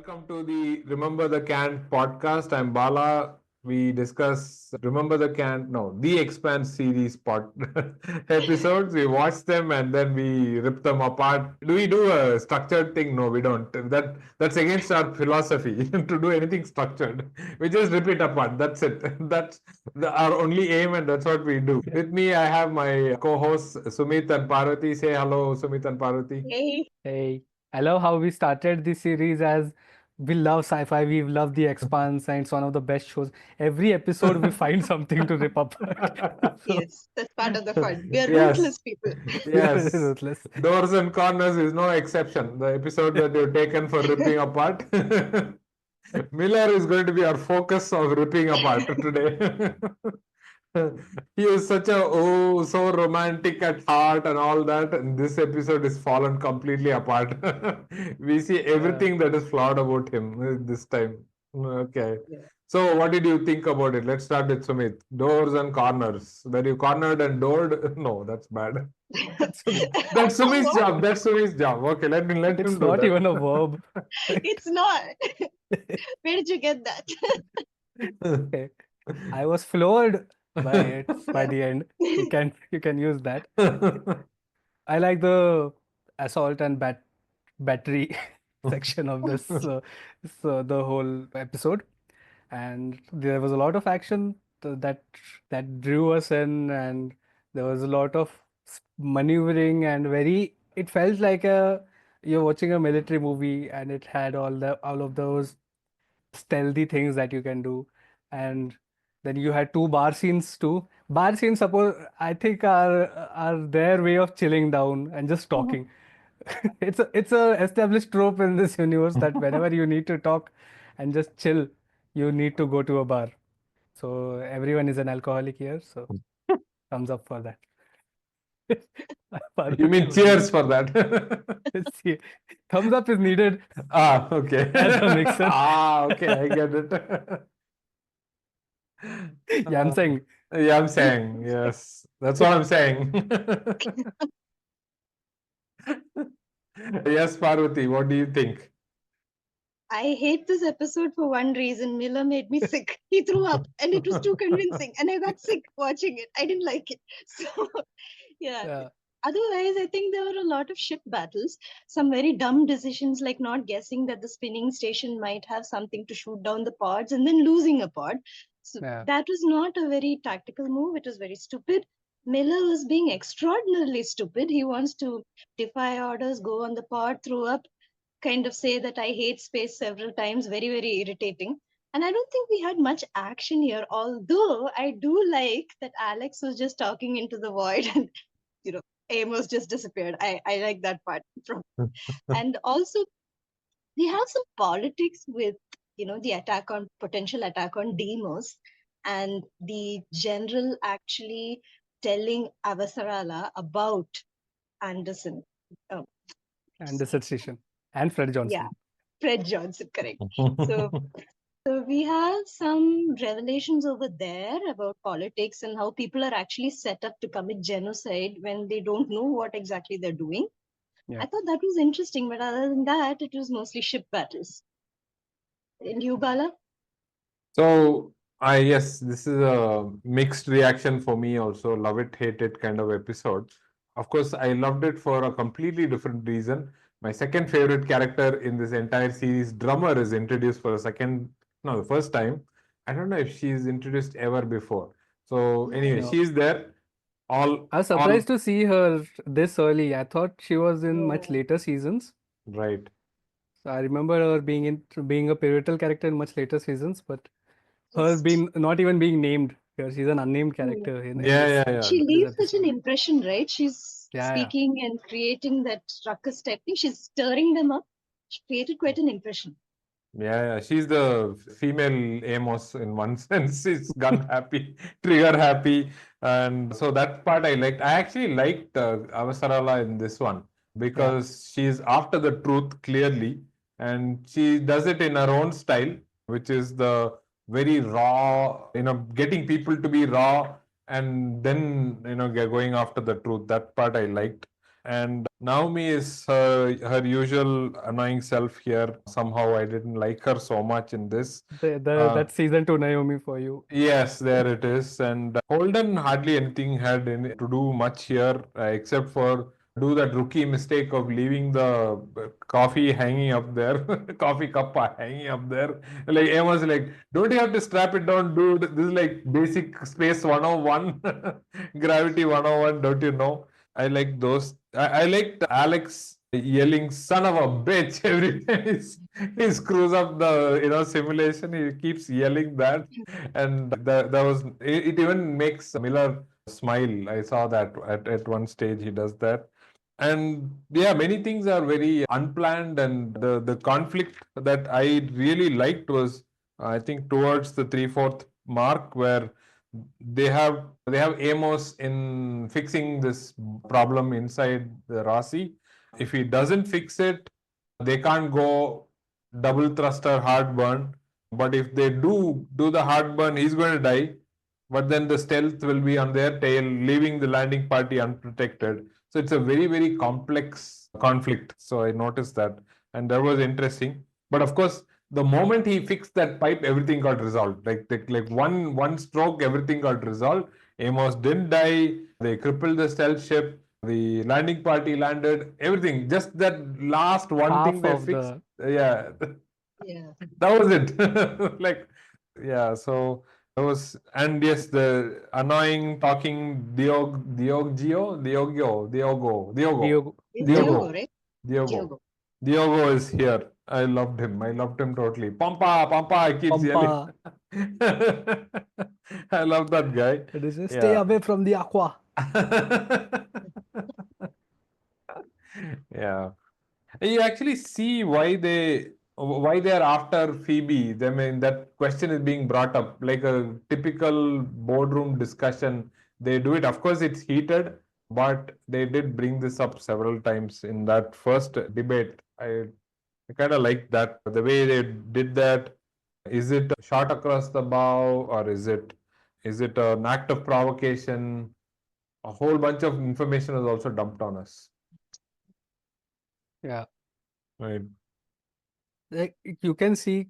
welcome to the Remember the Cant podcast. I'm Bala. We discuss Remember the Cant, no, the Expanse series episodes. We watch them and then we rip them apart. Do we do a structured thing? No, we don't. That's against our philosophy to do anything structured. We just rip it apart. That's it. That's our only aim, and that's what we do. With me, I have my co-hosts Sumit and Parvati. Say hello, Sumit and Parvati. Hey, Hey, I love how we started this series as we love sci-fi, we love The Expanse, and it's one of the best shows. Every episode we find something to rip apart. So yes, that's part of the fun. We are Yes, ruthless people. we are very yes. ruthless. Doors and Corners is no exception. The episode that you've taken for ripping apart. Miller is going to be our focus of ripping apart today. He is such a so romantic at heart and all that, and this episode is fallen completely apart. We see Yeah. everything that is flawed about him this time. Okay. Yeah. So, what did you think about it? Let's start with Sumit. Doors and corners. Were you cornered and doored? No, that's bad. That's That's Sumit's What? job. That's Sumit's job. Okay, let it's him do not that. even a verb. It's not. Where did you get that? Okay. I was floored by it by the end. You can use that. I like the assault and battery section of this the whole episode. And there was a lot of action that drew us in, and there was a lot of maneuvering and very it felt like a you're watching a military movie, and it had all of those stealthy things that you can do. And then you had two bar scenes, suppose I think are their way of chilling down and just talking. It's a established trope in this universe that whenever you need to talk and just chill, you need to go to a bar. So everyone is an alcoholic here, so thumbs up for that. You Parvati, mean what do you cheers for that? see? Thumbs up is needed Okay. as a mixer. Okay, I get it. Yeah, I'm saying Yeah, I'm saying, yes. That's what I'm saying. Yes, Parvati, what do you think? I hate this episode for one reason. Miller made me sick. He threw up and it was too convincing. And I got sick watching it. I didn't like it. So, yeah. uh, Otherwise, I think there were a lot of ship battles. Some very dumb decisions like not guessing that the spinning station might have something to shoot down the pods and then losing a pod. So yeah, that was not a very tactical move. It was very stupid. Miller was being extraordinarily stupid. He wants to defy orders, go on the pod, throw up, kind of say that I hate space several times. Very, very irritating. And I don't think we had much action here, although I do like that Alex was just talking into the void and, you know, Amos just disappeared. I like that part from. And also, we have some politics with, the potential attack on Demos and the general actually telling Avasarala about Anderson. Um, and the station and Fred yeah, Johnson. Fred Johnson, correct. So we have some revelations over there about politics and how people are actually set up to commit genocide when they don't know what exactly they're doing. Yeah. I thought that was interesting, but other than that, it was mostly ship battles. And you, Bala? So, yes, this is a mixed reaction for me also. Love it, hate it kind of episode. Of course, I loved it for a completely different reason. My second favorite character in this entire series, Drummer, is introduced for a second, no, the first time. I don't know if she's introduced ever before. So anyway, No, she's there. I was All surprised to see her this early. I thought she was in much No. later seasons. right. So I remember her being a pivotal character in much later seasons, but her Just, being not even being named here. She's an unnamed hmm. character in Yeah, this yeah, yeah. She this leaves such an episode. impression, right? She's Yeah, yeah. speaking and creating that ruckus type thing. She's stirring them up. She created quite an impression. Yeah, yeah, she's the female Amos in one sense. She's gun happy, trigger happy, and so that part I liked. I actually liked Avasarala in this one Yeah. because she's after the truth clearly, and she does it in her own style, which is the very raw, getting people to be raw, and then going after the truth. That part I liked, and Naomi is her usual annoying self here. Somehow I didn't like her so much in this. That's season 2 Naomi for you. Yes, there it is. And Holden hardly anything had to do much here, except for do that rookie mistake of leaving the coffee hanging up there, coffee cup hanging up there. Like Emma's like, don't you have to strap it down, dude? This is like basic space 101, gravity 101. Don't you know? I like those. I liked Alex yelling "son of a bitch" every time he screws up the simulation. He keeps yelling that, and that was it. Even makes Miller smile. I saw that at one stage he does that. And yeah, many things are very unplanned, and the conflict that I really liked was I think towards the 3/4 mark, where they have Amos in fixing this problem inside the Rossi. If he doesn't fix it, they can't go double thruster hard burn. But if they do the hard burn, he's going to die. But then the stealth will be on their tail, leaving the landing party unprotected. So it's a very, very complex conflict. So I noticed that, and that was interesting. But of course, the moment he fixed that pipe, everything got resolved. Like one stroke, everything got resolved. Amos didn't die. They crippled the stealth ship. The landing party landed. Everything. Just that last one thing Half they of fixed. the Yeah, Yeah. that was it. Like, yeah. So that was, and yes, the annoying talking Diogo. It's Diogo. Diogo, Diogo, right? Diogo. Diogo. Diogo is here. I loved him. I loved him totally. Pampa, Pampa, he keeps yelling. Pampa. I love that guy. It is stay Yeah. away from the aqua. Yeah. You actually see why they are after Phoebe. I mean, that question is being brought up like a typical boardroom discussion. They do it. Of course, it's heated, but they did bring this up several times in that first debate. I kind of like that the way they did that. Is it a shot across the bow, or is it an act of provocation? A whole bunch of information is also dumped on us. Yeah. Right. Like you can see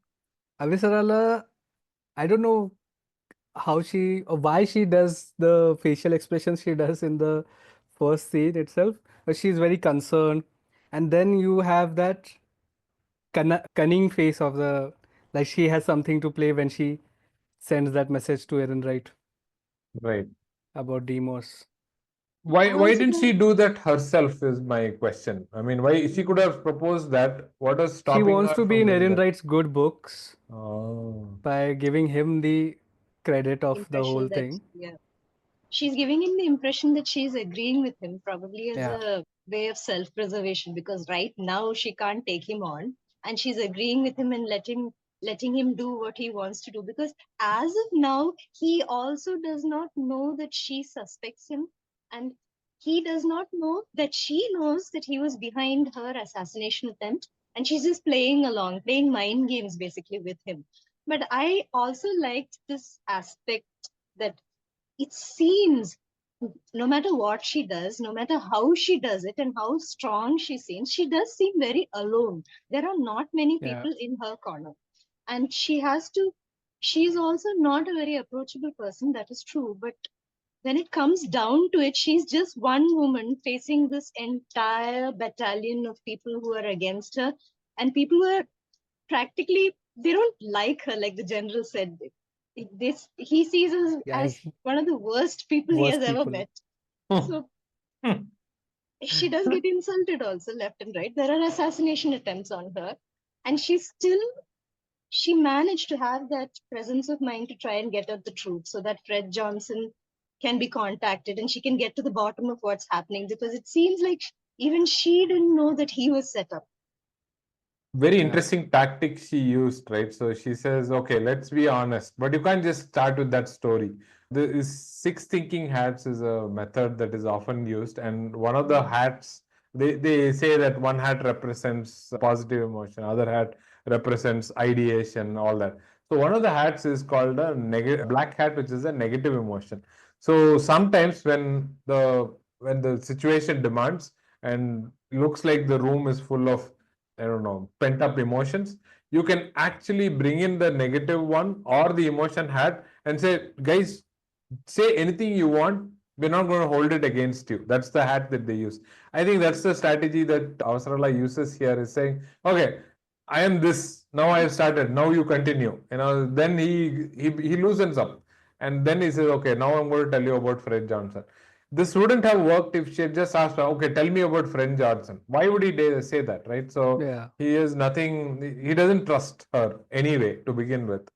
Avasarala, I don't know how she or why she does the facial expressions she does in the first scene itself, but she's very concerned. And then you have that cunning face of the like she has something to play when she sends that message to Aaron Wright Right. about Demos. Why I why also didn't she like, do that herself is my question. I mean, why she could have proposed that. What was She stopping wants her to be from in doing Aaron that? Wright's good books Oh, by giving him the credit of the whole impression that, thing. yeah, she's giving him the impression that she's agreeing with him, probably as Yeah. a way of self-preservation, because right now she can't take him on, and she's agreeing with him and letting him do what he wants to do. Because as of now, he also does not know that she suspects him, and he does not know that she knows that he was behind her assassination attempt, and she's just playing along, playing mind games basically with him. But I also liked this aspect that it seems no matter what she does, no matter how she does it and how strong she seems, she does seem very alone. There are not many Yeah. people in her corner. And she's also not a very approachable person, that is true. But when it comes down to it, she's just one woman facing this entire battalion of people who are against her, and people who are practically, they don't like her, like the general said. This he sees us Yeah, as he's one of the worst people he has worst ever people. met. So she does get insulted also left and right. There are assassination attempts on her, and she managed to have that presence of mind to try and get at the truth so that Fred Johnson can be contacted and she can get to the bottom of what's happening, because it seems like even she didn't know that he was set up. very Yeah. interesting tactic she used, right? So she says, okay, let's be honest, but you can't just start with that story. The six thinking hats is a method that is often used, and one of the hats, they say that one hat represents positive emotion, other hat represents ideation, all that. So one of the hats is called a black hat, which is a negative emotion. So sometimes when the situation demands, and looks like the room is full of, I don't know, pent up emotions, you can actually bring in the negative one or the emotion hat and say, guys, say anything you want. We're not going to hold it against you. That's the hat that they use. I think that's the strategy that Avasarala uses here, is saying, okay, I am this. Now I have started. Now you continue. Then he loosens up. And then he says, okay, now I'm going to tell you about Fred Johnson. This wouldn't have worked if she had just asked, okay, tell me about Fred Johnson. Why would he say that, right? So Yeah. he is nothing, he doesn't trust her anyway to begin with.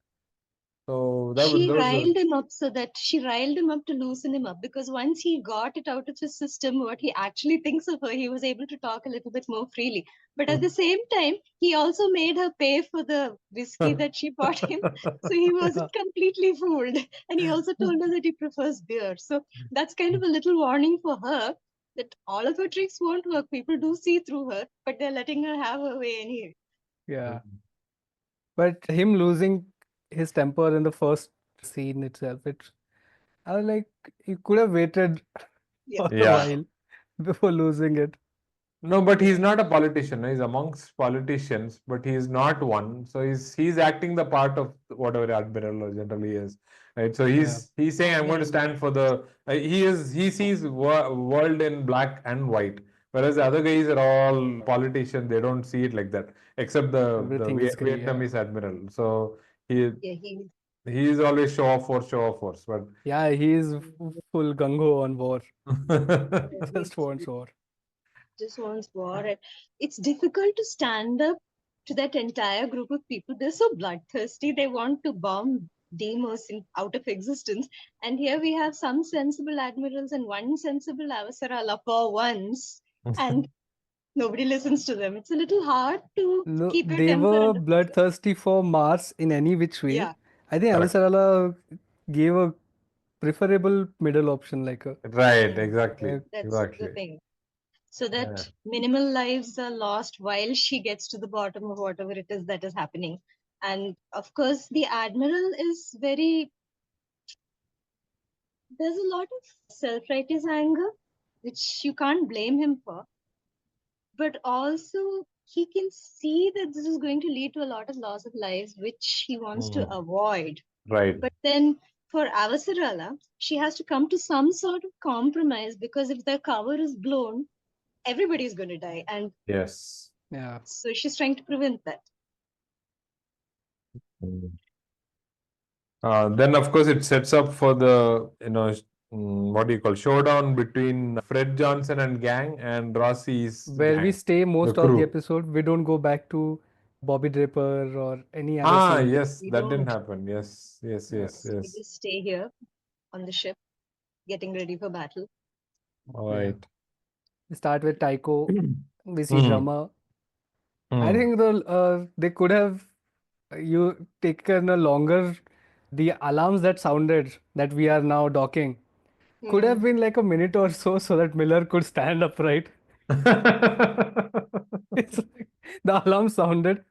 So She those were. riled him up so that she riled him up to loosen him up, because once he got it out of his system what he actually thinks of her, he was able to talk a little bit more freely. But at the same time, he also made her pay for the whiskey that she bought him. So he wasn't completely fooled. And he also told her that he prefers beer. So that's kind of a little warning for her that all of her tricks won't work. People do see through her, but they're letting her have her way anyway. Yeah. But him losing his temper in the first scene itself, I was like, he could have waited Yeah. for a Yeah. while before losing it. No, but Yeah. he's not a politician. He's amongst politicians, but he's not one. So he's acting the part of whatever admiral generally is, right? So Yeah. he's saying, I'm going to Admiral. stand for the. He sees world in black and white, whereas the other guys are all politicians. They don't see it like that, except the Everything is gray. Yeah. Vietnamese admiral. So he Yeah, he he is always show off force, but. Yeah, he is full gung-ho on war. He just he's wants war. just wants war. And it's difficult to stand up to that entire group of people. They're so bloodthirsty. They want to bomb Deimos out of existence. And here we have some sensible admirals and one sensible Avasarala for once. And nobody listens to them. It's a little hard to No, keep your they temper were under control. bloodthirsty for Mars in any which way. Yeah, I think Correct. Avasarala gave a preferable middle option, like Right, yeah, exactly, that's the exactly. thing. So that Yeah. minimal lives are lost while she gets to the bottom of whatever it is that is happening. And of course, the admiral is very, there's a lot of self righteous anger, which you can't blame him for. But also, he can see that this is going to lead to a lot of loss of lives, which he wants to Mm, avoid. right. But then for Avasarala, she has to come to some sort of compromise, because if the cover is blown, everybody's going to die. And Yes. yeah. so she's trying to prevent that. Mm. Then, of course, it sets up for the, what do you call, showdown between Fred Johnson and gang and Rossi's Where we gang, stay the most of the crew. episode, we don't go back to Bobby Draper or any other Ah, scene. yes, We that didn't don't. happen. Yes, yes, Yeah. yes, We yes. just stay here on the ship, getting ready for battle. All Yeah. right. We start with Tycho. We see Hmm. drummer. I Hmm. think they could have you taken a longer. The alarms that sounded that we are now docking could have Hmm. been like a minute or so, so that Miller could stand upright. It's like the alarm sounded,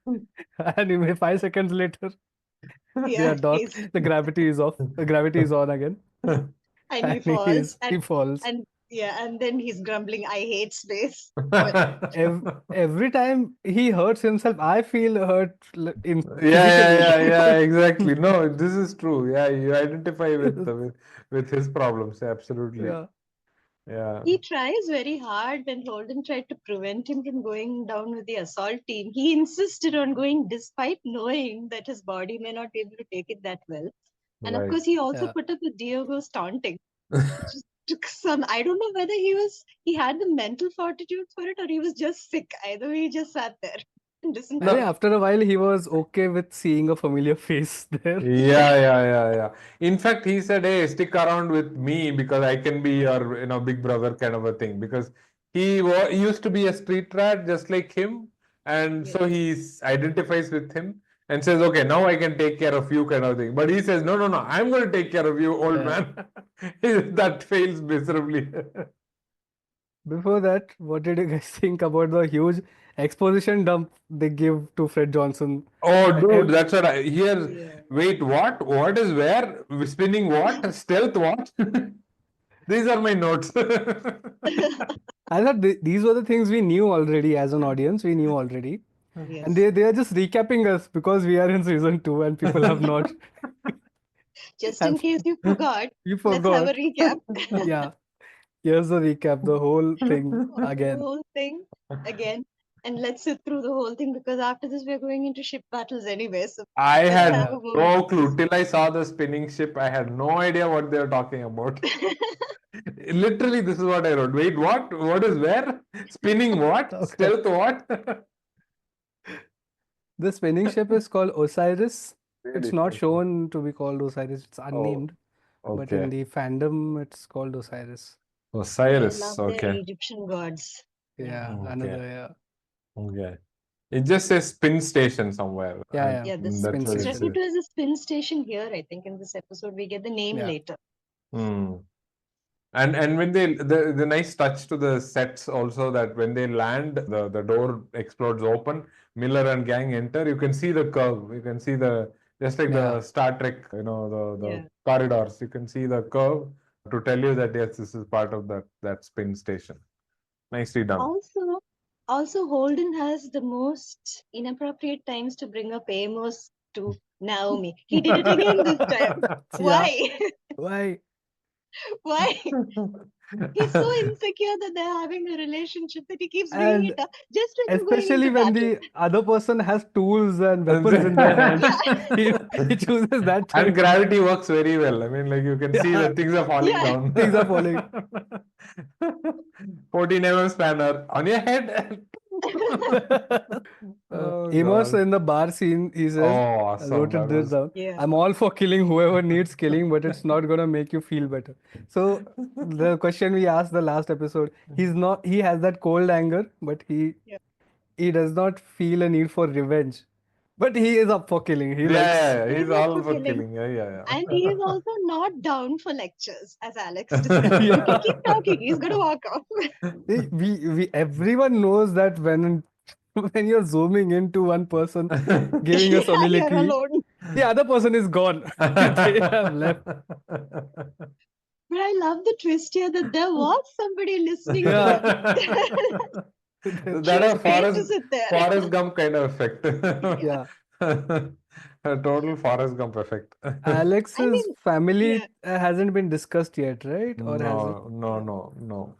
and 5 seconds later, we Yeah, are docked. he's The gravity is off. The gravity is on again, and he and falls he falls. and yeah, and then he's grumbling, I hate space. But Every time he hurts himself, I feel hurt in Yeah, yeah, physically. yeah, yeah, exactly. No, this is true. Yeah, you identify with his problems. Absolutely. Yeah. Yeah, he tries very hard when Holden tried to prevent him from going down with the assault team. He insisted on going despite knowing that his body may not be able to take it that well. And of right. course, he also Yeah. put up with Diogo's taunting. Just took some, I don't know whether he had the mental fortitude for it or he was just sick. Either way, he just sat there and listened I to think No, them. after a while he was okay with seeing a familiar face there. yeah, yeah, yeah, yeah. In fact, he said, "Hey, stick around with me because I can be your, big brother kind of a thing." Because he used to be a street rat just like him, and Yeah. so he identifies with him and says, "Okay, now I can take care of you," kind of thing. But he says, "No, no, no, I'm going to take care of you, old Yeah. man." That fails miserably. Before that, what did you guys think about the huge exposition dump they give to Fred Johnson? Oh, Uh, dude, ev- that's what I here. Yeah. Wait, what? What is where? Spinning what? Stealth what? These are my notes. I thought these were the things we knew already as an audience. We knew already. Yes. And they are just recapping us because we are in season 2 and people have not. Just in case you forgot, You let's have a forgot. recap. Yeah. Here's the recap, the whole thing The again. whole thing again. And let's sit through the whole thing because after this we're going into ship battles anyway. So I let's had have Yeah. a go. no clue till I saw the spinning ship. I had no idea what they were talking about. Literally, this is what I wrote. Wait, what? What is where? Spinning what? Okay. Stealth what? The spinning ship is called Osiris. It's Really? not Okay. shown to be called Osiris. It's Oh, unnamed. But in okay. the fandom, it's called Osiris. I Osiris. love their Okay. Egyptian gods. Yeah, Okay. another, yeah. Okay. It just says spin station somewhere. Yeah, Yeah, this spin That's what it's it station. referred says. to as a spin station here, I think, in this episode. We get the name Yeah. later. Hmm. And when they the nice touch to the sets also that when they land the door explodes open, Miller and gang enter, you can see the curve, you can see the just like Yeah. the Star Trek, the Yeah. corridors, you can see the curve to tell you that yes, this is part of that spin station. Nicely done. Also, Holden has the most inappropriate times to bring up Amos to Naomi. He did it again this time. Yeah. Why? Why? Why? He's so insecure that they're having a relationship that he keeps bringing And it up just when they're going especially into when battle. the other person has tools and weapons in their hand, Yeah. he chooses that time. And gravity works very well. I mean, like you can see Yeah. that things are falling Yeah. down. Things are falling. 14 mm spanner on your head. Oh, Amos God. in the bar scene, he says, Oh, I awesome. wrote That it this was down. Yeah. I'm all for killing whoever needs killing, but it's not gonna make you feel better. So the question we asked the last episode, he has that cold anger, but Yeah. he does not feel a need for revenge. But he is up for killing. He yeah, likes yeah, yeah. He's He's up all for for killing. killing. Yeah. And he is also not down for lectures, as Alex discovered. You can keep talking. He's going to walk off. we everyone knows that when when you're zooming into one person giving a You're soliloquy, alone. the other person is gone. They have left. But I love the twist here that there was somebody listening to Yeah. him. She That was a paid to sit there. Forrest Gump kind of effect. Yeah. A total Forrest Gump effect. Alex's I mean, family yeah. Hasn't been discussed yet, right? Or has it? No.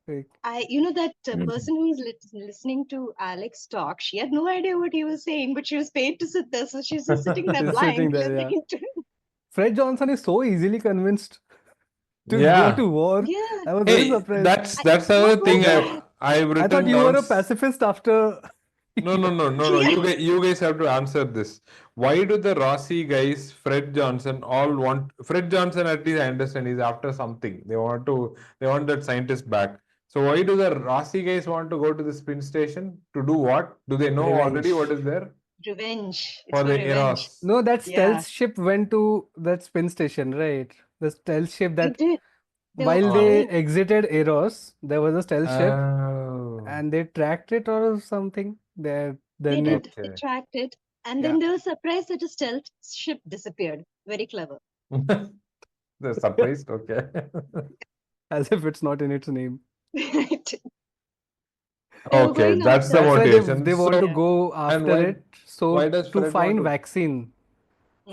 Like, That person who was listening to Alex talk, she had no idea what he was saying, but she was paid to sit there. So she's just sitting there She's blind, sitting there, yeah. listening to him. Fred Johnson is so easily convinced to go Yeah. to war. Yeah. I was very Hey, surprised. that's another What thing was that? I've I written thought you down. were a pacifist after. No. Yeah. You guys have to answer this. Why do the Rossi guys, Fred Johnson, all want Fred Johnson? At least I understand is after something. They want that scientist back. So why do the Rossi guys want to go to the spin station to do what? Do they know already what Revenge. is there Revenge. It's for for the revenge. Eros? No, that Yeah. stealth ship went to that spin station, right? The stealth ship It that did. They were while Oh. they following. exited Eros, there was a stealth ship Oh. and they tracked it or something. They Then did. it, They Okay. tracked it. And yeah. then they were surprised that a stealth ship disappeared. Very clever. They're surprised. Okay. As if it's not in its name. They were Okay, going that's the after. That's why motivation. they want to So, go and after it. why So does to Fred want find to? vaccine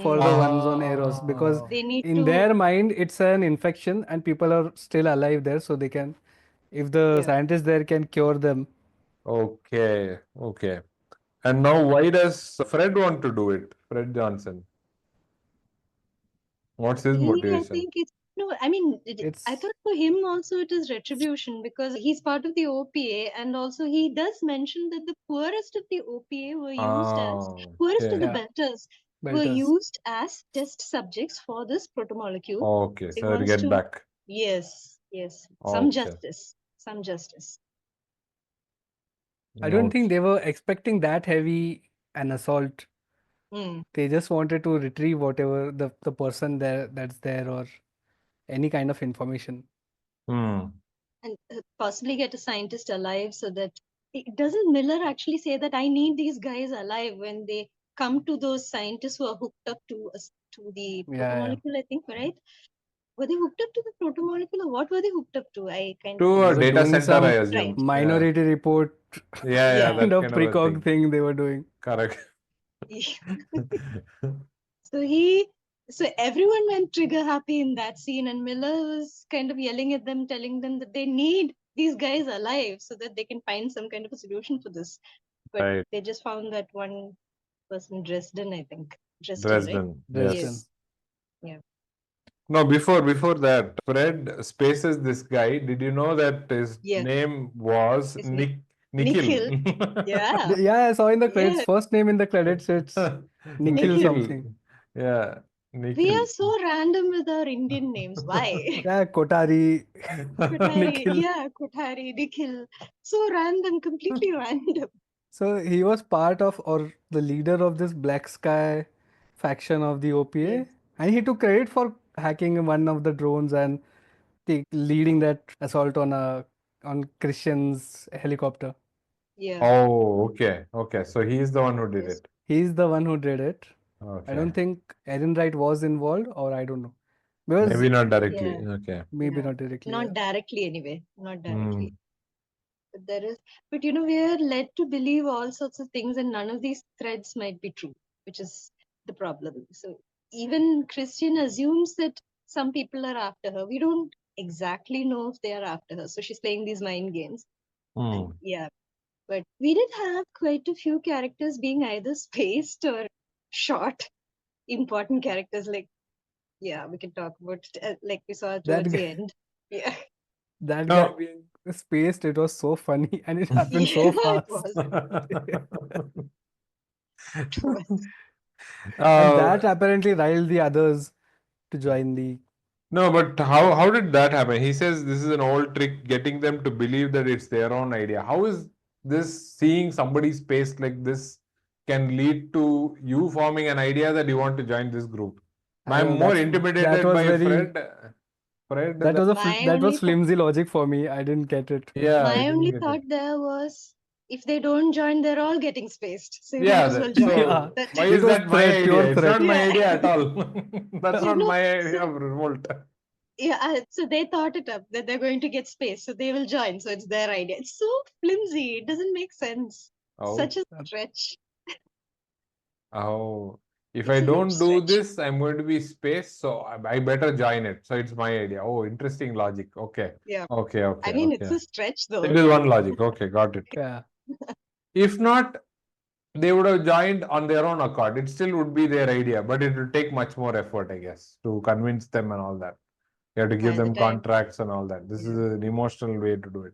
for the ones on Eros, because They need in to. their mind it's an infection and people are still alive there, so they can, if the Yeah. scientists there can cure them. Okay. And now, why does Fred want to do it? Fred Johnson. What's his I motivation? think it's no. I mean, I It's thought for him also it is retribution because he's part of the OPA, and also he does mention that the poorest of the OPA were used as poorest of the Okay. yeah, belters were belters. used as test subjects for this protomolecule. Okay. He So wants get to back. yes, some Okay. justice, some justice. I don't think Okay. they were expecting that heavy an assault. Hmm. They just wanted to retrieve whatever the person that's there or any kind of information. Hmm. And possibly get a scientist alive so that doesn't Miller actually say that I need these guys alive when they come to those scientists who are hooked up to us to the Yeah. protomolecule, I think, right? were they hooked up to the protomolecule or what were they hooked up to? I kind of To They a were missed. data doing center, I some Right. assume. Yeah, Minority Report yeah, Yeah. kind that of kind of a precog thing. thing they were doing. Correct. So he, so everyone went trigger happy in that scene, and Miller was kind of yelling at them, telling them that they need these guys alive so that they can find some kind of a solution for this. But Right. they just found that one person, Dresden, I think. Dresden, right? Dresden. Dresden. Yes. Yes. Yeah. No, before that, Fred spaces this guy. Did you know that his Yeah. name was His name, Nikhil? Nikhil. Yeah. Yeah, I saw in the credits, Yeah. first name in the credits, it's Nikhil Nikhil. something. Yeah, We are Nikhil. so random with our Indian names. Why? Yeah, Kotari, Kothari, Nikhil. yeah, Kothari, Nikhil. So random, completely random. So he was part of or the leader of this Black Sky faction of the Yes. OPA, and he took credit for hacking one of the drones and leading that assault on Christian's helicopter. Yeah. Oh, okay, okay. So he's the one who did Yes. it. He's the one who did it. I Okay, don't think Erin Wright was involved, or I don't know. Because maybe not directly. Yeah. Okay. maybe Yeah. not directly, Not yeah. directly anyway. Not directly. Hmm. But there is, but we are led to believe all sorts of things, and none of these threads might be true, which is the problem. So even Christian assumes that some people are after her. We don't exactly know if they are after her. So she's playing these mind games. And Hmm. yeah, but we did have quite a few characters being either spaced or short, important characters. Like, yeah, we can talk about like we saw That towards the end. Yeah. that guy No. being spaced, it was so funny and it happened Yeah, so it fast. was. It was. And uh, that apparently riled the others to join the. no, but how did that happen? He says this is an old trick, getting them to believe that it's their own idea. How is this seeing somebody's face like this can lead to you forming an idea that you want to join this group? I I'm don't know. more That intimidated was by very. Fred That than was My that was only thought, flimsy logic for me. I didn't get it. yeah, I my didn't only get it. thought there was if they don't join, they're all getting spaced. So you might Yeah, as well join. Yeah, so That why it is was that my threat, pure idea? It's not threat. my yeah, idea at all. That's yeah, not no. my idea So of revolt. yeah, so they thought it up that they're going to get spaced, so they will join. So it's their idea. It's so flimsy. It doesn't make sense. Oh, Such a stretch. oh. If I It's a huge don't do stretch. this, I'm going to be spaced, so I better join it. So it's my idea. Oh, interesting logic. Okay. Yeah. Okay, I okay, mean, it's okay. a stretch It though. is one logic. Okay, got it. Yeah. If not, they would have joined on their own accord. It still would be their idea, but it would take much more effort, I guess, to convince them and all that. You have to give By the them time, contracts and all that. This is yeah. an emotional way to do it.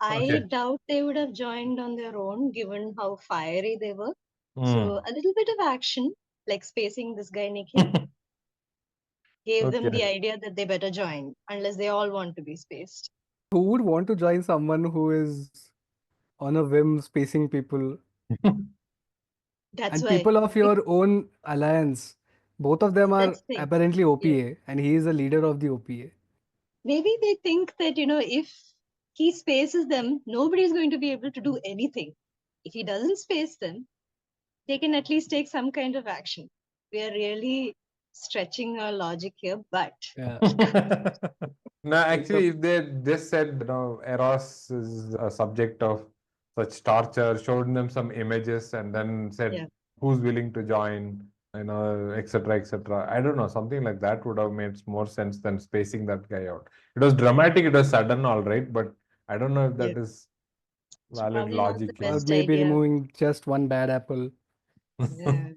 Okay. I doubt they would have joined on their own given how fiery they were. So Hmm. a little bit of action, like spacing this guy Nikhil, gave them the Okay. idea that they better join, unless they all want to be spaced. Who would want to join someone who is on a whim spacing people That's and why. people of your own alliance? Both of them are That's the thing. apparently Yeah. OPA, and he is the leader of the OPA. Maybe they think that, if he spaces them, nobody's going to be able to do anything. If he doesn't space them, they can at least take some kind of action. We are really stretching our logic here, but Yeah. No, So actually, if they just said, Eros is a subject of such torture, showed them some images, and then said, yeah, who's willing to join, etc., etc. I don't know, something like that would have made more sense than spacing that guy out. It was dramatic, it was sudden, all right, but I don't know if yeah, that is it's valid probably not the logic, or best maybe idea. removing just one bad apple. Yeah.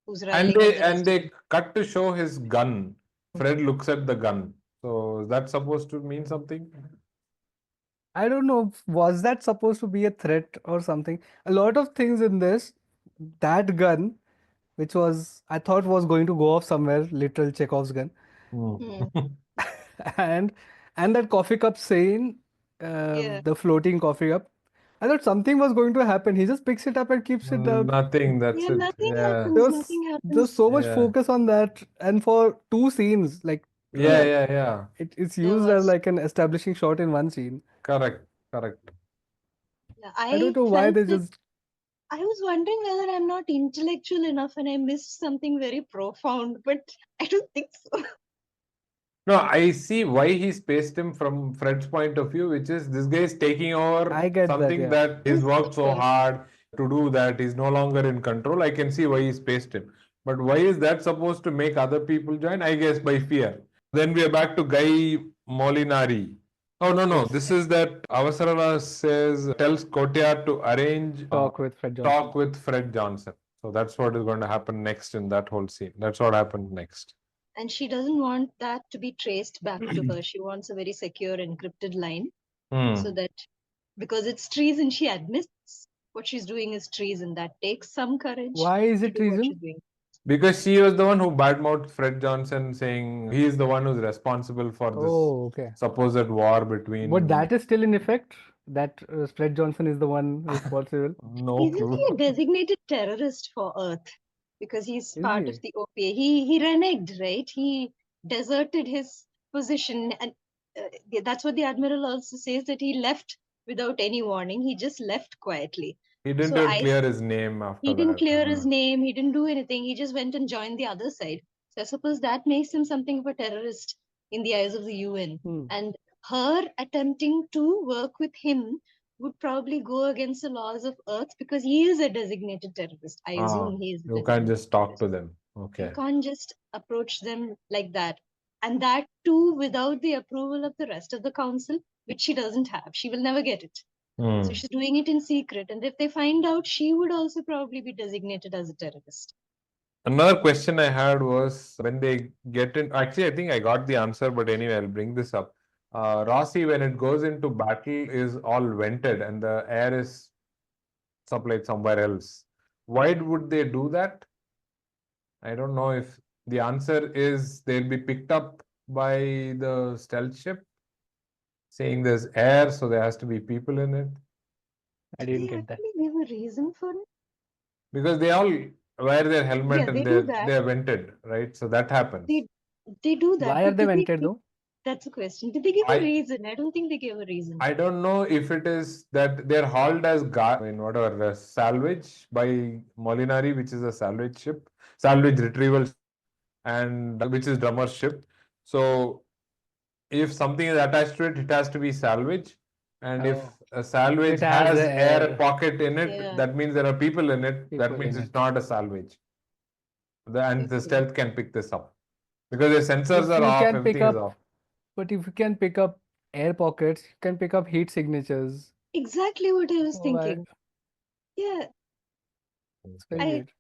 Who's And riling up they the rest and of they cut to show his gun. Fred looks at the gun. So is that supposed to mean something? I don't know, was that supposed to be a threat or something? A lot of things in this, that gun, which was I thought was going to go off somewhere, literal Chekhov's gun, Hmm. them? and and that coffee cup saying, Yeah, the floating coffee cup. I thought something was going to happen. He just picks it up and keeps it up. Nothing, that's yeah, it. nothing Yeah. happens. Nothing There's happens. so much Yeah. focus on that, and for two scenes, like Yeah, Yeah, yeah, yeah. it's there used as was. like an establishing shot in one scene. Correct, correct. Yeah, I don't I know why felt they that just. I was wondering whether I'm not intellectual enough and I missed something very profound, but I don't think so. No, I see why he spaced him from Fred's point of view, which is this guy is taking over I get that, something yeah. that he's Yes, worked of so course. hard to do that he's no longer in control. I can see why he spaced him. But why is that supposed to make other people join? I guess by fear. Then we are back to Guy Molinari. Oh, no, no. This Yes. is that Avasarala says, tells Kotiar to arrange Talk with Fred Johnson. talk with Fred Johnson. So that's what is going to happen next in that whole scene. That's what happened next. And she doesn't want that to be traced back to her. She wants a very secure encrypted line so Hmm. that because it's treason, she admits what she's doing is treason. That takes some courage Why is to it do what treason? she's doing. Because she was the one who badmouthed Fred Johnson, saying he is the one who's responsible for this Oh, okay. supposed war But between. that is still in effect? That Fred Johnson is the one responsible? No Isn't he a clue. designated terrorist for Earth? Because he's Is part of he? the OPA. He reneged, right? He deserted his position, and that's what the admiral also says, that he left without any warning. He just left quietly. He didn't So even clear his name he after didn't that. clear his name. He didn't do anything. He just went and joined the other side. So I suppose that makes him something of a terrorist in the eyes of the UN. Hmm. And her attempting to work with him would probably go against the laws of Earth because he is a designated terrorist. I Ah, assume he is a you can't designated just talk terrorist. to them. You Okay. can't just approach them like that. And that too without the approval of the rest of the council, which she doesn't have. She will never get it. So Hmm. she's doing it in secret. And if they find out, she would also probably be designated as a terrorist. Another question I had was when they get in. Actually, I think I got the answer, but anyway, I'll bring this up. Rossi, when it goes into battle, is all vented and the air is supplied somewhere else. Why would they do that? I don't know if the answer is they'll be picked up by the stealth ship, saying there's air, so there has to be people in it. I Did didn't they get that. actually give a reason for it? Because they all wear their helmet Yeah, and they do that. they're vented, right? So that happens. They do that. Why are But they did they vented give, though? that's a question. Did they give a I reason? I don't think they gave a reason. I don't know if it is that they're hauled as in whatever salvage by Molinari, which is a salvage ship, salvage retrieval ship, and which is drummer's ship. So if something is attached to it, it has to be salvage. And if Oh, a if salvage it has has the air air, pocket in it, Yeah. that means there are people in it. That people means in it's it. not a salvage. And the Okay. stealth can pick this up because the sensors If are you off, can pick everything is up, off. but if you can pick up air pockets, you can pick up heat signatures. Exactly what I was Oh, thinking. Yeah, it's very I weird.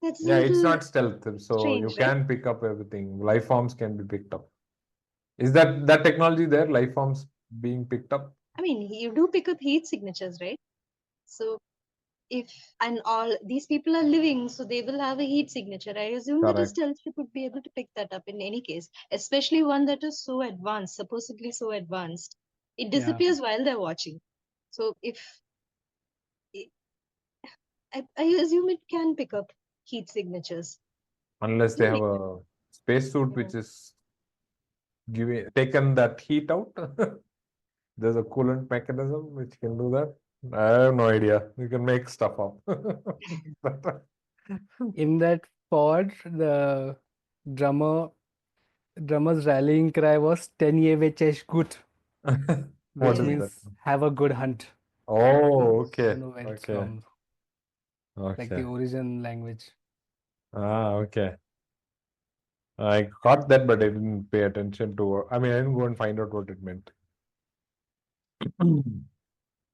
that's a Yeah, it's little not stealth, so you strange, right? can pick up everything. Life forms can be picked up. Is that technology there? Life forms being picked up? I mean, you do pick up heat signatures, right? So if and all these people are living, so they will have a heat signature. I assume that a Correct. stealth ship would be able to pick that up in any case, especially one that is so advanced, supposedly so advanced. It Yeah. disappears while they're watching. So if I assume it can pick up heat signatures. Unless they Doesn't have make a spacesuit sense. which is giving taken that heat out. There's a coolant mechanism which can do that. I have no idea. You can make stuff up. In that pod, the drummer drummer's rallying cry was "Tenye vechesh gut," What which is Yeah. that? means "have a good hunt." Oh, I okay. don't know where it's Okay. from, like the Okay. origin language. Ah, okay. I caught that, but I didn't pay attention to. I mean, I didn't go and find out what it meant.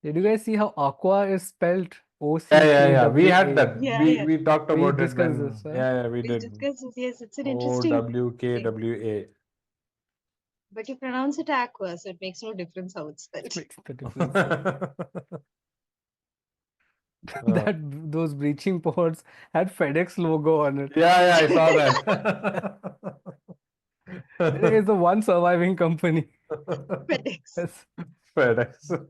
Did you guys see how aqua is spelled? Yeah, yeah, yeah. We had OCKWA. that. Yeah, We yeah. we talked We about it discussed when. this, right? Yeah, yeah, we We did. discussed this. Yes, it's an O interesting W K thing. W A. But you pronounce it aqua, so it makes no difference how it's spelled. It makes the difference. Uh, That those breaching pods had FedEx logo on it. yeah, yeah, I saw that. It is the one surviving company. FedEx. Yes. FedEx.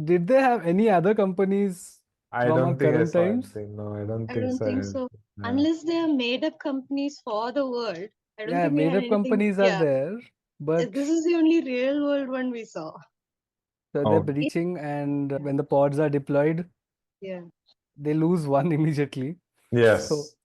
Did they have any other companies I from our don't think I current saw times? anything. No, I don't I think don't so. think so. Yeah. Unless they are made up companies for the world. I don't Yeah, think we made had up anything. companies are Yeah. there, but This is the only real world one we saw. so they're Oh, It, breaching, and when the pods are deployed, yeah. they lose one immediately. So yes.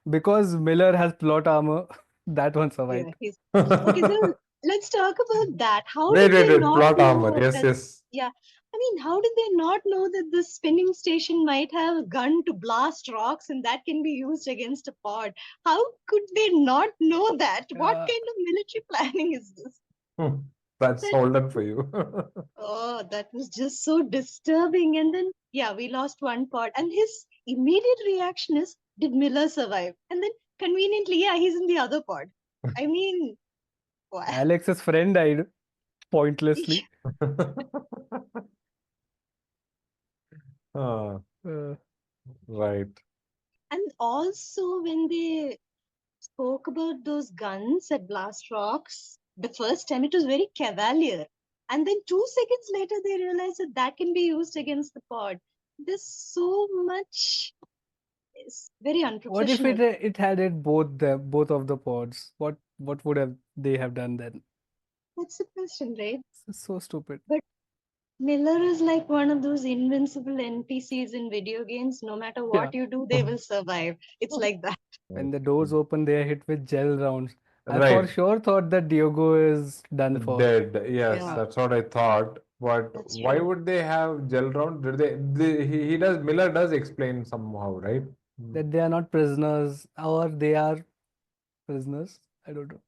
because Miller has plot armor, That one Yeah, survived. he's okay. So let's talk about that. How Wait, did wait, they wait. not Plot armor. know Yes, that? yes. Yeah, I mean, how did they not know that the spinning station might have a gun to blast rocks and that can be used against a pod? How could they not know that? What Uh, kind of military planning is this? Hmm. That's That Holden for you. oh, that was just so disturbing. And then yeah, we lost one pod, and his immediate reaction is, "Did Miller survive?" And then conveniently, yeah, he's in the other pod. I mean, wow. Alex's friend died pointlessly. Ah, Uh, right. And also, when they spoke about those guns at Blast Rocks, the first time it was very cavalier. And then 2 seconds later, they realized that that can be used against the pod. There's so much, it's very what if unprofessional. it had it both of the pods? What would have they have done then? That's the question, right? This is so stupid. But Miller is like one of those invincible NPCs in video games. No matter Yeah. what you do, they will survive. It's like that. When the doors open, they are hit with gel rounds. I for Right. sure thought that Diogo is done for. Dead. Yes, Yeah, that's what I thought. But that's why true. would they have gel round? Did he does, Miller does explain somehow, right? Hmm. That they are not prisoners or they are prisoners. I don't know.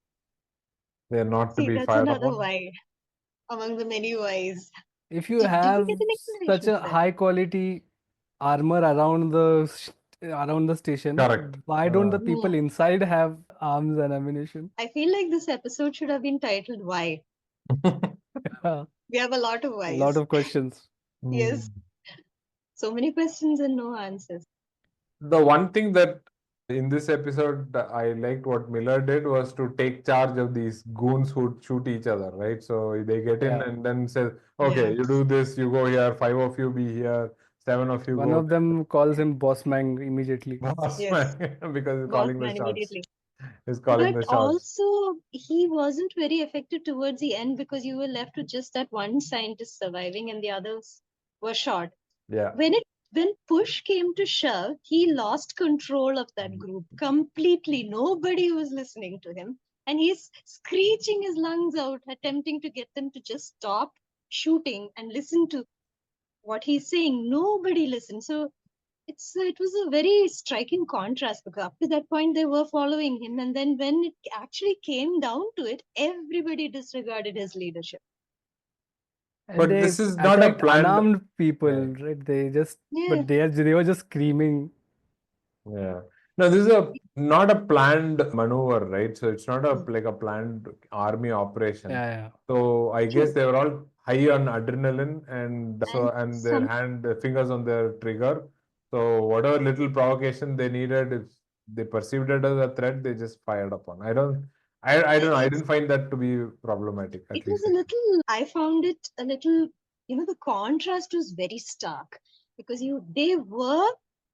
They are not to See, be that's fired another upon. why among the many whys. If you Did we have get an such explanation a for that? high quality armor around around the station, Correct. why don't the people Hmm. inside have arms and ammunition? I feel like this episode should have been titled Why. A We have a lot of lot whys. of questions. Yes, Hmm. so many questions and no answers. The one thing that in this episode I liked what Miller did was to take charge of these goons who shoot each other, right? So they get in Yeah. and then says, okay, Yeah. you do this, you go here, five of you be here, seven of you One go of them calls him Boss Man immediately. there. Boss Yes. man, because he's Boss calling the man shots. immediately. He's calling But the shots. also, he wasn't very effective towards the end because you were left with just that one scientist surviving and the others were shot. Yeah. When push came to shove, he lost control of that group completely. Nobody was listening to him. And he's screeching his lungs out, attempting to get them to just stop shooting and listen to what he's saying. Nobody listened. So it was a very striking contrast because up to that point they were following him, and then when it actually came down to it, everybody disregarded his leadership. And But they this is not a attacked planned. unarmed people, Right. right? They just, Yeah, but they were just screaming. Yeah. No, this is a not a planned maneuver, right? So it's not a mm, like a planned army operation. Yeah, yeah. So I guess true. they were all high on adrenaline and And their some fingers on their trigger. So whatever little provocation they needed, if they perceived it as a threat, they just fired upon. I don't know. I it's didn't find that to be problematic, it at was least. a little, I found it a little, the contrast was very stark because they were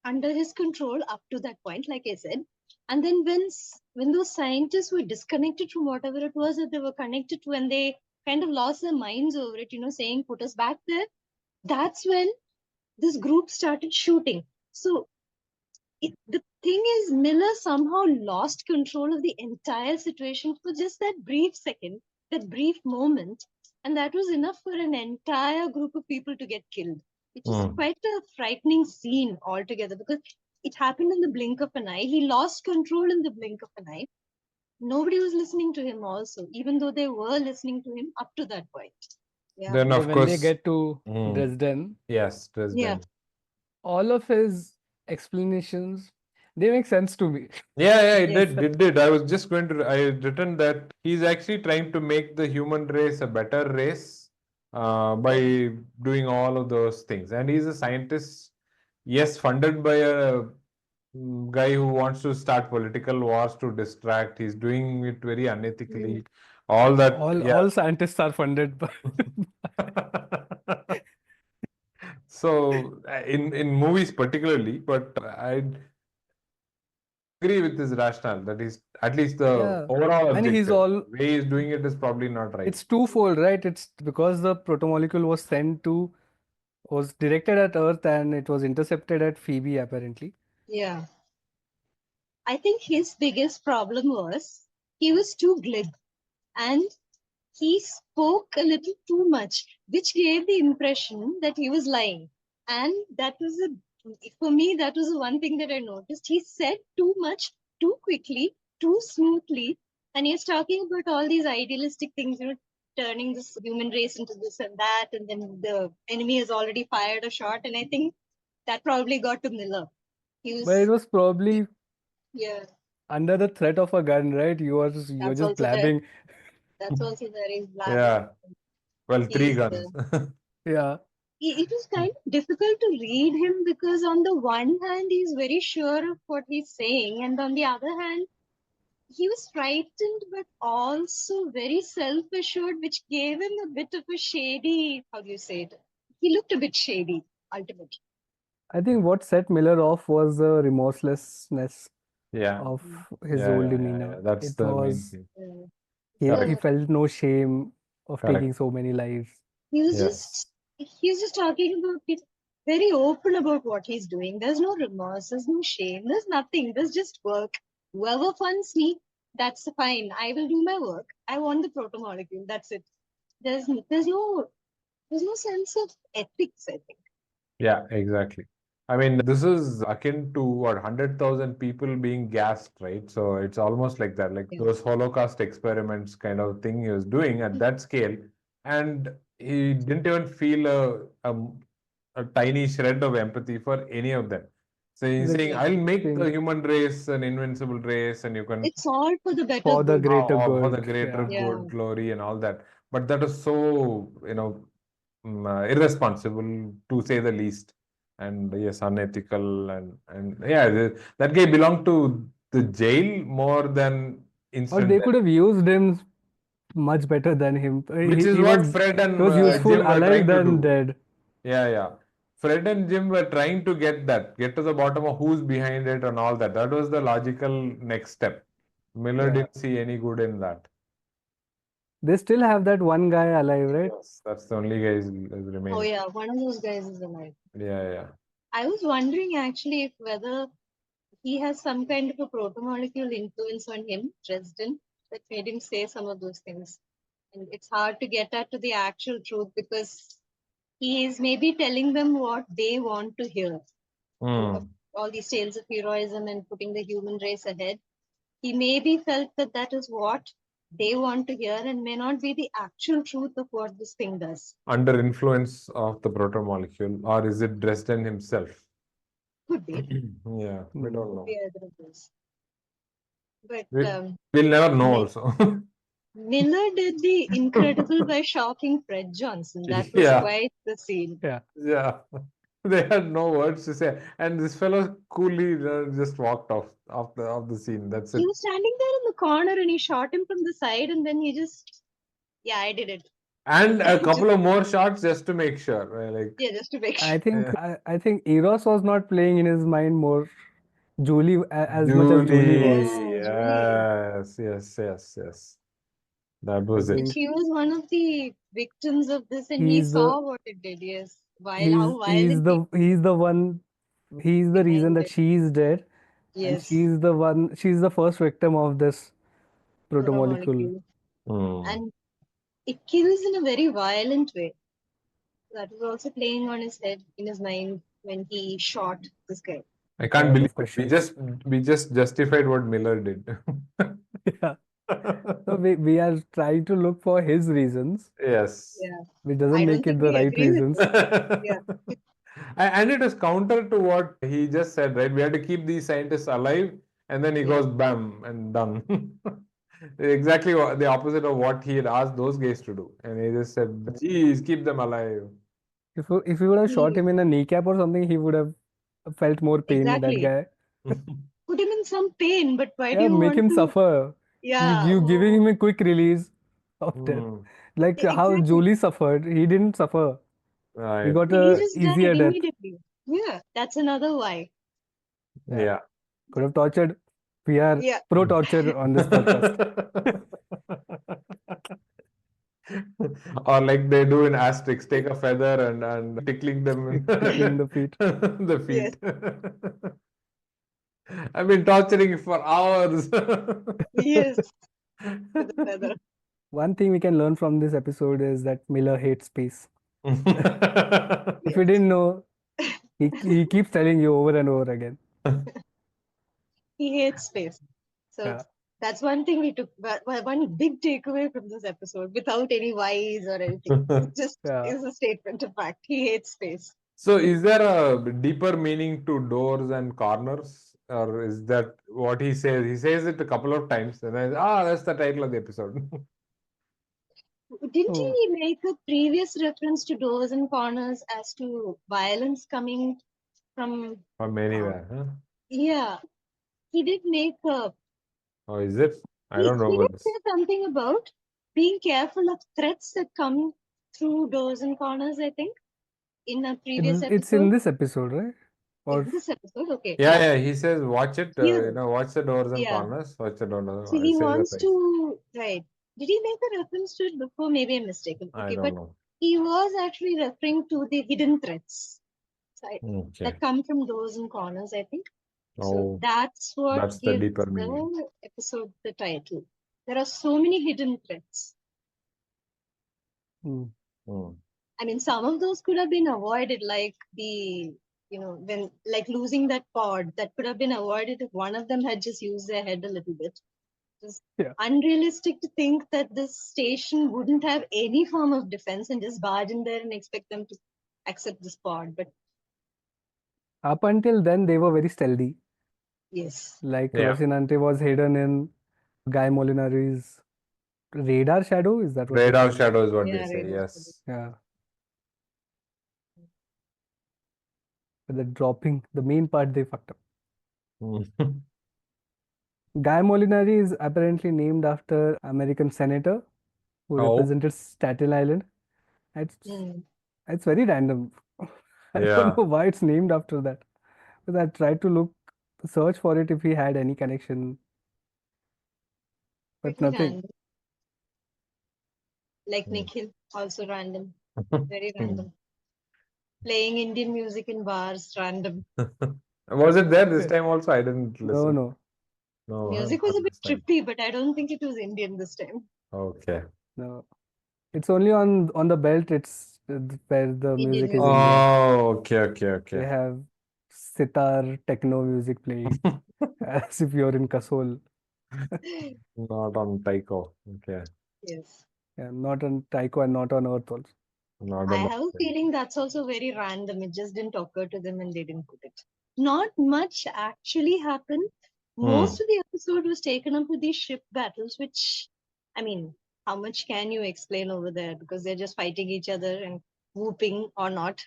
under his control up to that point, like I said. And then when those scientists were disconnected from whatever it was that they were connected to, and they kind of lost their minds over it, saying put us back there, that's when this group started shooting. So the thing is, Miller somehow lost control of the entire situation for just that brief second, that brief moment. And that was enough for an entire group of people to get killed, which is Hmm. quite a frightening scene altogether because it happened in the blink of an eye. He lost control in the blink of an eye. Nobody was listening to him, also, even though they were listening to him up to that point. Yeah. Then, Yeah, of when they course, get to hmm, Dresden, yes, Yeah. Dresden. all of his explanations, they make sense to me. Yeah, yeah, it Yes. did. It did. I was just going to. I written that he's actually trying to make the human race a better race Yes. by doing all of those things. And he's a scientist, yes, funded by a guy who wants to start political wars to distract. He's doing it very Mm. unethically. All that, yeah. All scientists are funded by So in movies particularly, but I agree with his rationale that is at least the yeah. overall And he's objective. all The way he's doing it is probably not right. it's twofold, right? It's because the protomolecule was directed at Earth and it was intercepted at Phoebe apparently. Yeah. I think his biggest problem was he was too glib and he spoke a little too much, which gave the impression that he was lying. And that was for me, that was the one thing that I noticed. He said too much, too quickly, too smoothly. And he was talking about all these idealistic things, turning this human race into this and that. And then the enemy has already fired a shot. And I think that probably got to Miller. He But it was, was probably yeah, under the threat of a gun, right? You're that's just also there. blabbing. That's also there. He's blabbing. Yeah. Well, three He's, guns. Yeah. it was kind of difficult to read him because on the one hand he's very sure of what he's saying, and on the other hand he was frightened but also very self-assured, which gave him a bit of a shady, how do you say it, he looked a bit shady ultimately. I think what set Miller off was the remorselessness Yeah. of Mm. his Yeah, whole yeah, yeah, demeanor. yeah. That's It the main was thing. Uh, he Correct. yeah, felt no shame of taking Correct. so many lives. Yes. he was just talking about it, very open about what he's doing. There's no remorse, there's no shame, there's nothing, there's just work. Whoever funds me, that's fine, I will do my work. I want the protomolecule, that's it. There's no sense of ethics, I think. Yeah, exactly. I mean, this is akin to what 100,000 people being gassed, right? So it's almost like that, like Yeah. those Holocaust experiments kind of thing he was doing at that scale, and he didn't even feel a tiny shred of empathy for any of them. So he's Like, saying, Yeah. "I'll make the think human race an invincible race, and you can It's all for the better for the good. greater for the good. greater Yeah. Yeah. good, glory, and all that." But that is so, irresponsible to say the least, and yes, unethical, and yeah, that guy belonged to the jail more than Or instant they death, could have used him much better than him. which is He what was Fred he and was useful Jim were alive trying to than do. dead. Yeah, yeah. Fred and Jim were trying to get to the bottom of who's behind it and all that. That was the logical next step. Miller Yeah. didn't see any good in that. They still have that one guy alive, right? Yes, that's the only guy is Oh remaining. yeah, one of those guys is alive. Yeah, yeah. I was wondering actually if whether he has some kind of a protomolecule influence on him, Dresden, that made him say some of those things. And it's hard to get at to the actual truth because he is maybe telling them what they want to hear. Hmm. All these tales of heroism and putting the human race ahead. He maybe felt that that is what they want to hear and may not be the actual truth of what this thing does. Under influence of the protomolecule, or is it Dresden himself? Could be. Yeah, we Hmm. don't Could be know. either of those. But We'll never know also. Miller did the incredible by shocking Fred Johnson. That was Yeah, quite the scene. Yeah. yeah. They had no words to say, and this fellow coolly just walked off the scene. That's He it. was standing there in the corner and he shot him from the side and then he just, yeah, I did it. And a Just, couple of more shots just to make sure. Like, yeah, just to make I sure. think I think Eros was not playing in his mind more Julie as much as Julie was. Julie, Yeah, Julie. yes, yes, yes, yes. That I was And it. think she was one of the victims of this and he he's the saw what it did, yes. How he's violent the he's the one he's the reason behind that it. she's dead, and Yes, she's the first victim of this protomolecule. protomolecule. Hmm. And it kills in a very violent way. That was also playing on his head, in his mind, when he shot this guy. I A can't lot believe of it. We questions. just we just justified what Miller did. Yeah. So we are trying to look for his reasons, Yes. Yeah. which I doesn't don't make it think the we right agree with reasons. it. Yeah. And it is counter to what he just said, right? We have to keep these scientists alive, and then he Yeah. goes bam and done. Exactly the opposite of what he had asked those guys to do. And he just said, geez, keep them alive. If you would have shot He, him in a kneecap or something, he would have felt more pain, that exactly. guy. Put him in some pain, but why do Yeah, you make want him to? suffer. Yeah. You giving Oh, him a quick release of death. Hmm. Like how exactly. Julie suffered. He didn't suffer. He Right. got He a just died easier death. immediately. Yeah. That's another why. Yeah. Yeah. Could have tortured. We are Yeah. pro torture on this podcast. Or like they do in Asterix, take a feather and tickling them in Tickling the feet. the Yes. feet. I've been torturing you for hours. Yes. with a feather. One thing we can learn from this episode is that Miller hates space. If you Yes. didn't know, he keeps telling you over and over again. He hates space. So Yeah. that's one thing we took, one big takeaway from this episode without any whys or anything. It just Yeah. is a statement of fact. He hates space. So, is there a deeper meaning to doors and corners, or is that what he says? He says it a couple of times, and then that's the title of the episode. Didn't Oh. he make a previous reference to doors and corners as to violence coming from? From anywhere, huh? Yeah, he did make a. Oh, is it? I He don't know did about say this. something about being careful of threats that come through doors and corners. I think in a previous It's in episode. this episode, right? Or In this episode, okay, Yeah, yeah, yeah. He says, "Watch it. here, Watch the doors and yeah. corners. Watch the doors." So It he says that wants twice. to, right. Did he make a reference to it before? Maybe I'm mistaken. I Okay, don't but know. he was actually referring to the hidden threats Okay. that come from doors and corners, I think. So Oh, that's what that's the gives deeper meaning. the episode the title. There are so many hidden threats. Hmm. Hmm. I mean, some of those could have been avoided, like when like losing that pod, that could have been avoided if one of them had just used their head a little bit. It's Yeah. unrealistic to think that this station wouldn't have any form of defense and just barge in there and expect them to accept this pod. But Up until then, they were very stealthy. yes, Like Yeah. Rocinante was hidden in Guy Molinari's radar shadow. Is that what they Radar call it? shadow is what they yeah, say. radar. Yes. Yeah. But the dropping, the main part, they fucked up. Hmm. Guy Molinari is apparently named after American senator who Oh, represented Staten Island. It's Mm. it's very random. I don't yeah. know why it's named after that. But I tried to search for it if he had any connection, but Pretty nothing. random. Like Hmm. Nikhil, also random. Very Hmm. random. Playing Indian music in bars, random. Was it there this Okay. time also? I didn't No, listen. no, No, huh? Music was a Not bit this time. trippy, but I don't think it was Indian this time. Okay. no. It's only on the belt. It's where the Indian music is music. Indian. Oh, okay, okay, They okay. have sitar techno music playing as if you're in Kasol. Not on Taiko. Okay. Yes. Yeah, not on Taiko and not on Earth also. Not I on have a that. feeling that's also very random. It just didn't occur to them and they didn't put it. Not much actually happened. Hmm. Most of the episode was taken up with these ship battles, which, I mean, how much can you explain over there? Because they're just fighting each other and whooping or not,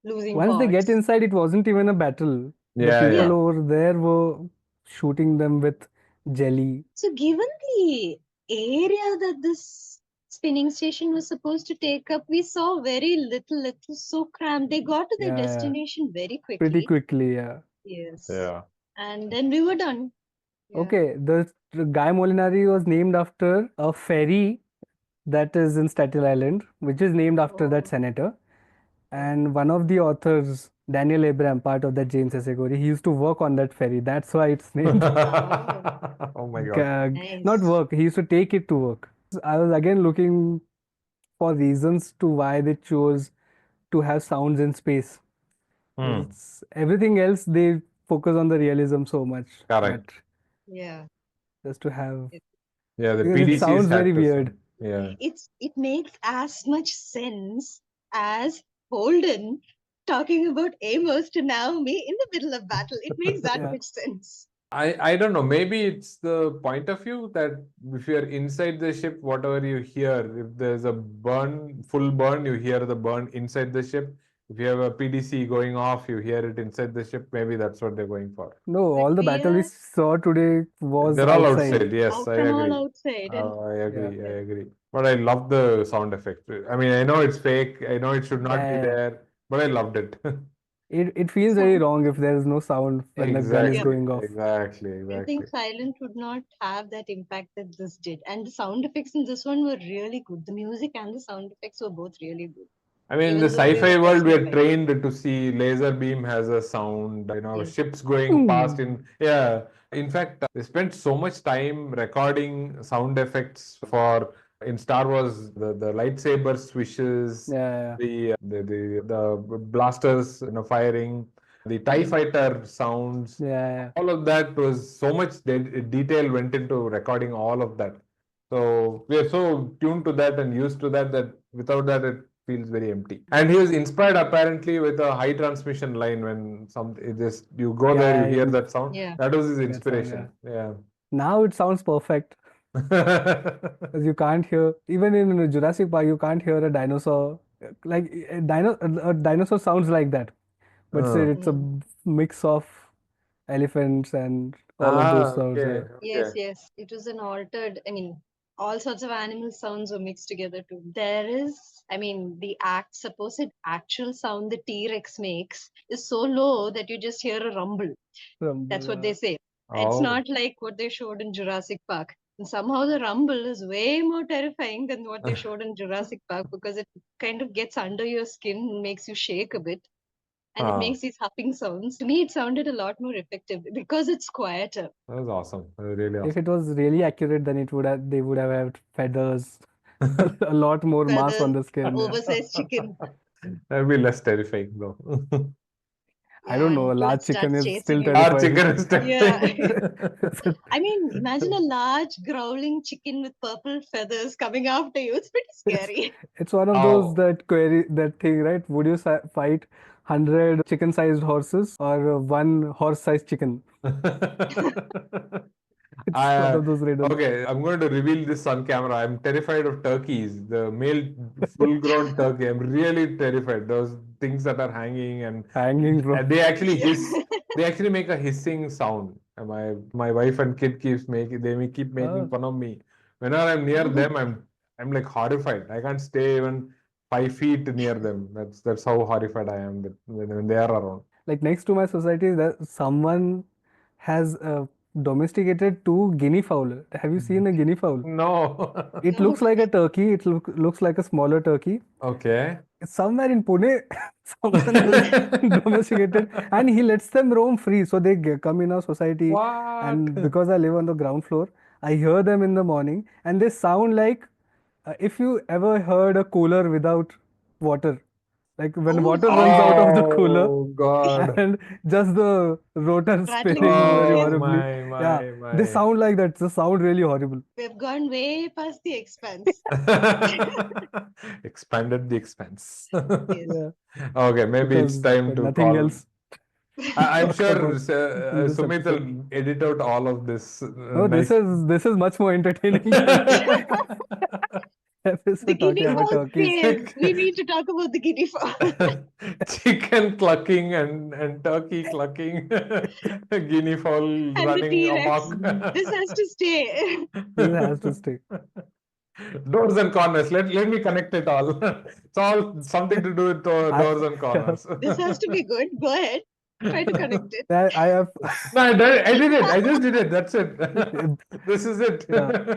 losing Once they get pods. inside, it wasn't even a battle. The Yeah, people Yeah. yeah. over there were shooting them with jelly. So, given the area that this spinning station was supposed to take up, we saw very little. It was so cramped. They got to their Yeah, yeah. destination very Pretty quickly. quickly, yeah. Yes. Yeah. And then we were done. Yeah. Okay, the Guy Molinari was named after a ferry that is in Staten Island, which is named after that Oh, senator. oh, And one of the authors, Daniel Abraham, part of that James S.A, he used to work on that ferry. That's why it's named. oh, Oh my God. Not nice. work, he used to take it to work. I was again looking for reasons to why they chose to have sounds in space. Hmm. It's everything else they focus on the realism so much, but Correct. Yeah. just to have, It, Yeah, the because it PDCs sounds very had to weird. some. Yeah. it makes as much sense as Holden talking about Amos to Naomi in the middle of battle. It makes that Yeah, much sense. I don't know. Maybe it's the point of view that if you're inside the ship, whatever you hear, if there's a burn, full burn, you hear the burn inside the ship. If you have a PDC going off, you hear it inside the ship. Maybe that's what they're going for. no, But all the we battle we are saw today was They're all outside. outside. Yes, out I and all agree. outside, and I Yeah, agree. I yeah, agree. But I love the sound effect. I mean, I know it's fake. I know it should not be yeah. there, but I loved it. It feels very sound. wrong if there is no sound when the gun is Yeah, Exactly. going off. Exactly. I think Exactly. silent would not have that impact that this did. And the sound effects in this one were really good. The music and the sound effects were both really good. I mean, in the Even though we sci-fi were world, just we are stupid. trained to see laser beam has a sound, Yes. ships going past yeah. In fact, they spent so much time recording sound effects for, in Star Wars, the lightsaber swishes, Yeah, the blasters, firing, the TIE fighter sounds, yeah. all of that was so much detail went into recording all of that. So we are so tuned to that and used to that that without that it feels very empty. And he was inspired apparently with a high transmission line when you go there, you Yeah, hear that sound. Yeah. That was his that sound, yeah. inspiration. Yeah. Now it sounds perfect because you can't hear, even in Jurassic Park, you can't hear a dinosaur. Like a dinosaur sounds like that, but say Uh, it's a mix of elephants and all of those sounds. okay, Yes, okay. yes. It was an altered, I mean, all sorts of animal sounds were mixed together too. There is, I mean, the supposed actual sound the T-Rex makes is so low that you just hear a rumble. That's what they Rumble, say. It's Oh. not like what they showed in Jurassic Park. And somehow the rumble is way more terrifying than what they showed in Jurassic Park because it kind of gets under your skin and makes you shake a bit. And it Ah, makes these huffing sounds. To me, it sounded a lot more effective because it's quieter. that was awesome. That was really if awesome. it was really accurate, then they would have had feathers, a lot more mass on Feathers, the skin. Yeah. oversized chicken. That'd be less terrifying though. I Yeah, don't and know. A large flood chicken starts is chasing still you. Our terrifying. chicken is Yeah. terrifying. I mean, imagine a large growling chicken with purple feathers coming after you. It's pretty It's scary. it's one of those Oh. that thing, right? Would you fight 100 chicken-sized horses or one horse-sized chicken? It's one I, of those riddles. okay, I'm going to reveal this on camera. I'm terrified of turkeys, the male full-grown turkey. I'm really terrified. Those things that are hanging Hanging from. and they actually Yeah. hiss. They actually make a hissing sound. And my wife and kid keep making Oh, fun of me. Whenever I'm near them, I'm like horrified. I can't stay even 5 feet near them. That's how horrified I am when they are around. like next to my society, that someone has domesticated two guinea fowl. Have you seen a guinea fowl? No. It No. looks like a turkey. Looks like a smaller turkey. Okay. Somewhere in Pune, someone has domesticated, and he lets them roam free. So they come in our society, What? and because I live on the ground floor, I hear them in the morning, and they sound like if you ever heard a cooler without water, like when Oh, water runs out of the cooler, Oh God. and just the rotor rattling spinning noise. very Yeah. Oh horribly. my, Yeah, my, they my. sound like that. They sound really horrible. We've gone way past the expanse. Expanded the expense. Yes. Yeah, Okay, maybe it's because time to nothing call. else I'm talk sure about in this Sumit episode. will edit out all of this No, nice. this is much more entertaining than the The episode guinea talking about fowl turkeys. says we need to talk about the guinea fowl. Chicken clucking and turkey clucking, guinea fowl And the running T-Rex. amok. This has to stay. This has to stay. Doors and corners. Let me connect it all. It's all something to do with I, doors and corners. This has to be good. Go ahead. Try to connect it. I have, No, I did it. I just did it. That's it. This is it. yeah,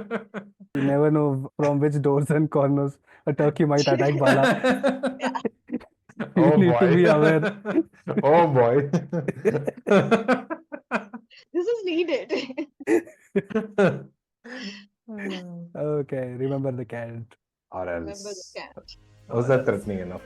you never know from which doors and corners a turkey might attack Bala. Yeah, You Oh need to boy. be aware. Oh boy. this is needed. Okay, remember the cat. Or Remember the else. cat. Was Or that else. threatening enough?